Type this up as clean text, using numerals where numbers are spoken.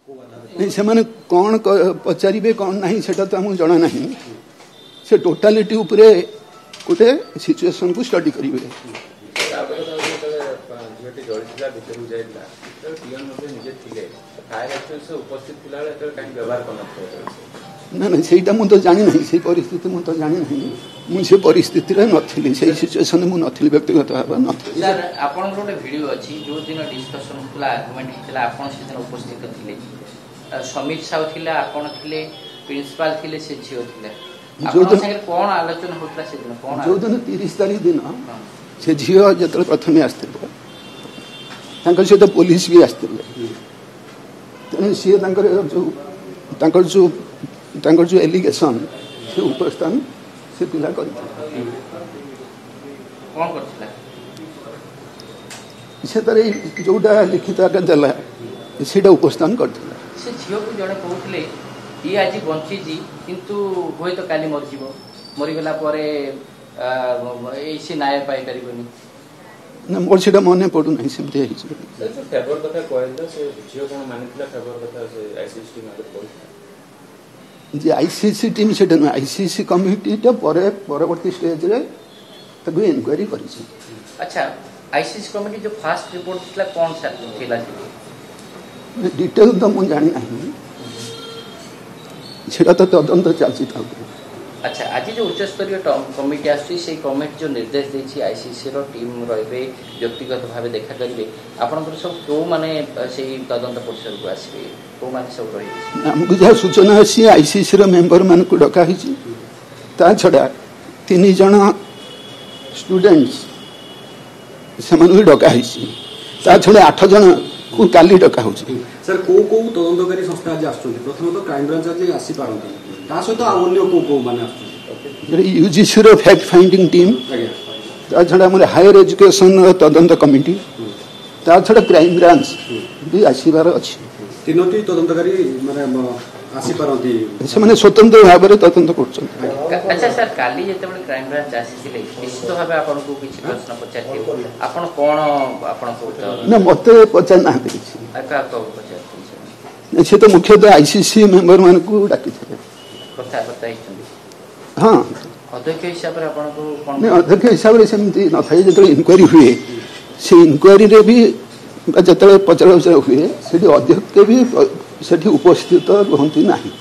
से माने कौन पचारे कौन ना सेटा तो आमको जना ना से टोटालीटी उपरे गोटे सिचुएशन को स्टडी करेंगे ना ना से मुझे जानी ना से परिस्थिति मुझे जानी ना मुझे परिस्थिति नी से सिचुएशन मुझे नी व्यक्तिगत भाव सर आपन गोटे वीडियो अछि जो दिन डिस्कशन होला आर्गुमेंट हितला आपन से दिन उपस्थित थिले समीर साहू थिले आपन थिले प्रिंसिपल थिले से झियो थिले आपन संगे कोन आलोचना होतला से दिन कोन जो दिन 30 तारिख दिन से झियो जतल प्रथमे आस्ते तांकर से तो पुलिस भी आस्ते तने से तांकर जो एलिगेशन से उपस्थान से पिला कर कोन करथिला से तारे जोटा लिखित आका देला सेटा उपस्थान करथिला से झियो को जणे कहउतले ई आजि बंची जी किंतु होय तो काली मर जीवो मरि गेला परे एसी नाय पाई परिबनी ना मोर सेटा मने पडु नै सेमते हिच सर जो फेवर कथा कहला से झियो कोन मानितला फेवर कथा से आईसीसी मागे पडु जे आईसीसी टीम सेटा न आईसीसी कमिटी टा परवर्ती स्टेज रे तबे इंक्वायरी करि छै। अच्छा आईसीसी कमिटी जो फास्ट रिपोर्ट थिला कोन सा थिला डिटेल तो मुझे जानी नहीं सेटा तो तदंत चलछि था। अच्छा आज जो उच्च स्तरीय कमिटी आसी से कमिटी जो निर्देश देछि आईसीसी रो टीम रहबे व्यक्तिगत भाव देखा करिवे आपन सब को माने से तदंत परिसर को आसीबे को माने सब रही हमको जा सूचना अछि आईसीसी रो मेंबर मान को डका हिछि ता छडा 3 जण स्टूडेंट्स समान डका हिछि ता छडा 8 जण को काली डका होछि। सर को तदंतकारी संस्था आज आछुंती प्रथम तो क्राइम ब्रांच आज आसी पारंती ता सहित अन्य को माने आछुंती यूजीसी रो फैक्ट फाइंडिंग टीम ता छडा हमर हायर एजुकेशन तदंत कमिटी ता छडा क्राइम ब्रांच भी आसीबार अछि तीनोटी तदंतकारी माने आसी पारंती से माने स्वतंत्र भाव रे तदंत करछन। अच्छा सर काली जेते बडे क्राइम ब्रांच आसीथिले निश्चित भाव आपन को किछि प्रश्न पचारथिले आपन कोन आपन को ना मते पचार ना किछि आका को पचारथिले से तो मुख्यतः आईसीसी मेंबर मान को डाकी थे कथा बताइछन हां अध्यक्ष हिसाब रे आपन को कोन ने अध्यक्ष हिसाब रे सेमती न थाई जतले इंक्वायरी हुए से इंक्वायरी रे भी जतले पचरा हुए सेठी अध्यक्ष भी सेठी उपस्थित रहंती नाही।